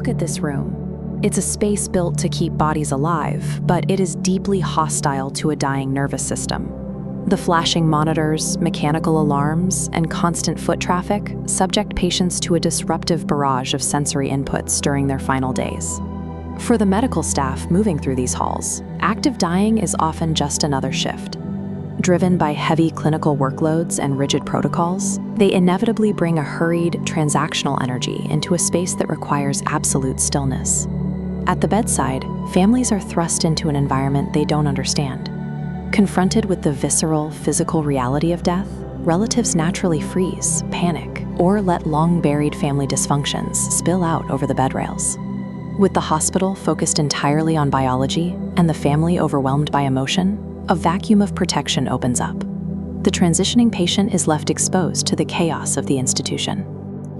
look at this room, it's a space built to keep bodies alive, but it is deeply hostile to a dying nervous system. The flashing monitors, mechanical alarms, and constant foot traffic subject patients to a disruptive barrage of sensory inputs during their final days. For the medical staff moving through these halls, active dying is often just another shift. Driven by heavy clinical workloads and rigid protocols, they inevitably bring a hurried, transactional energy into a space that requires absolute stillness. At the bedside, families are thrust into an environment they don't understand. Confronted with the visceral, physical reality of death, relatives naturally freeze, panic, or let long-buried family dysfunctions spill out over the bed rails. With the hospital focused entirely on biology and the family overwhelmed by emotion, a vacuum of protection opens up. The transitioning patient is left exposed to the chaos of the institution.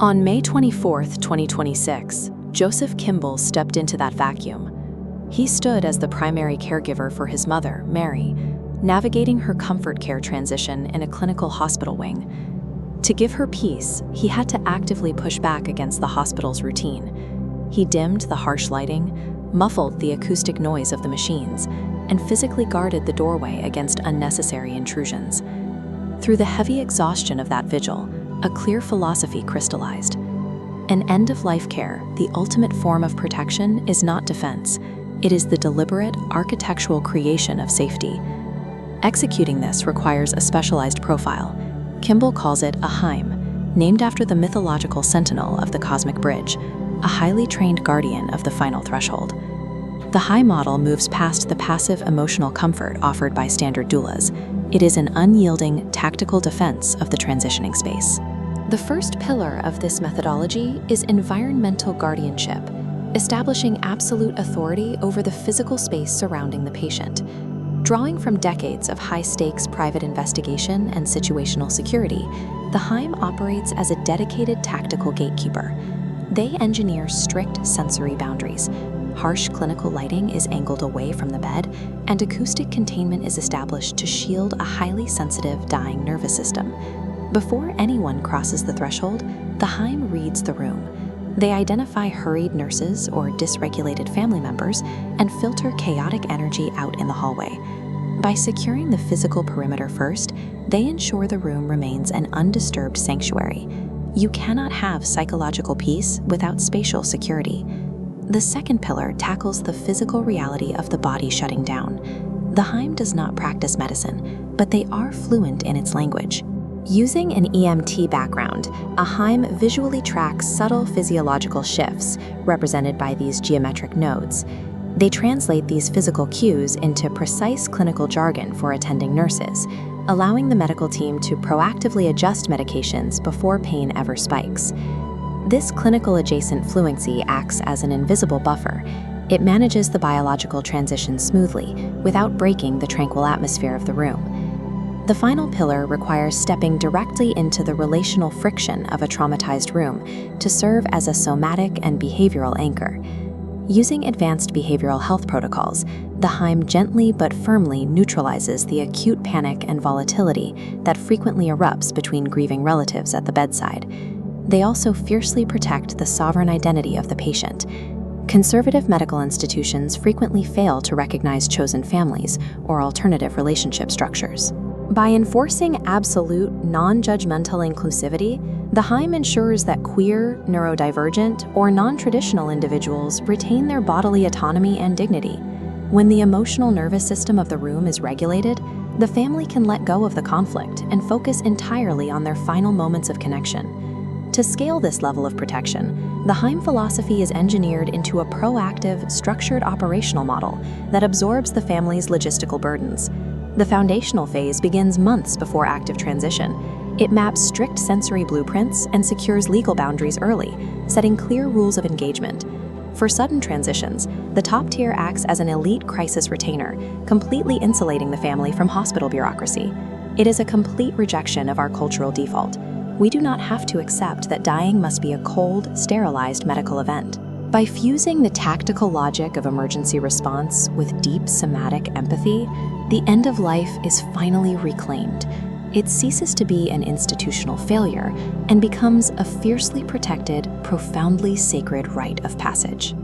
On May 24, 2026, Joseph Kimbell stepped into that vacuum. He stood as the primary caregiver for his mother, Mary, navigating her comfort care transition in a clinical hospital wing. To give her peace, he had to actively push back against the hospital's routine. He dimmed the harsh lighting, muffled the acoustic noise of the machines, and physically guarded the doorway against unnecessary intrusions. Through the heavy exhaustion of that vigil, a clear philosophy crystallized. In end-of-life care, the ultimate form of protection is not defense. It is the deliberate, architectural creation of safety. Executing this requires a specialized profile. Kimbell calls it a Heim, named after the mythological sentinel of the cosmic bridge, a highly trained guardian of the final threshold. The Heim model moves past the passive emotional comfort offered by standard doulas. It is an unyielding, tactical defense of the transitioning space. The first pillar of this methodology is environmental guardianship, establishing absolute authority over the physical space surrounding the patient. Drawing from decades of high-stakes private investigation and situational security, the Heim operates as a dedicated tactical gatekeeper. They engineer strict sensory boundaries. Harsh clinical lighting is angled away from the bed, and acoustic containment is established to shield a highly sensitive, dying nervous system. Before anyone crosses the threshold, the Heim reads the room. They identify hurried nurses or dysregulated family members and filter chaotic energy out in the hallway. By securing the physical perimeter first, they ensure the room remains an undisturbed sanctuary. You cannot have psychological peace without spatial security. The second pillar tackles the physical reality of the body shutting down. The Heim does not practice medicine, but they are fluent in its language. Using an EMT background, a Heim visually tracks subtle physiological shifts, represented by these geometric nodes. They translate these physical cues into precise clinical jargon for attending nurses, allowing the medical team to proactively adjust medications before pain ever spikes. This clinical-adjacent fluency acts as an invisible buffer. It manages the biological transition smoothly, without breaking the tranquil atmosphere of the room. The final pillar requires stepping directly into the relational friction of a traumatized room to serve as a somatic and behavioral anchor. Using advanced behavioral health protocols, the Heim gently but firmly neutralizes the acute panic and volatility that frequently erupts between grieving relatives at the bedside. They also fiercely protect the sovereign identity of the patient. Conservative medical institutions frequently fail to recognize chosen families or alternative relationship structures. By enforcing absolute, non-judgmental inclusivity, the Heim ensures that queer, neurodivergent, or non-traditional individuals retain their bodily autonomy and dignity. When the emotional nervous system of the room is regulated, the family can let go of the conflict and focus entirely on their final moments of connection. To scale this level of protection, the Heim philosophy is engineered into a proactive, structured operational model that absorbs the family's logistical burdens. The foundational phase begins months before active transition. It maps strict sensory blueprints and secures legal boundaries early, setting clear rules of engagement. For sudden transitions, the top tier acts as an elite crisis retainer, completely insulating the family from hospital bureaucracy. It is a complete rejection of our cultural default. We do not have to accept that dying must be a cold, sterilized medical event. By fusing the tactical logic of emergency response with deep somatic empathy, the end of life is finally reclaimed. it ceases to be an institutional failure and becomes a fiercely protected, profoundly sacred rite of passage.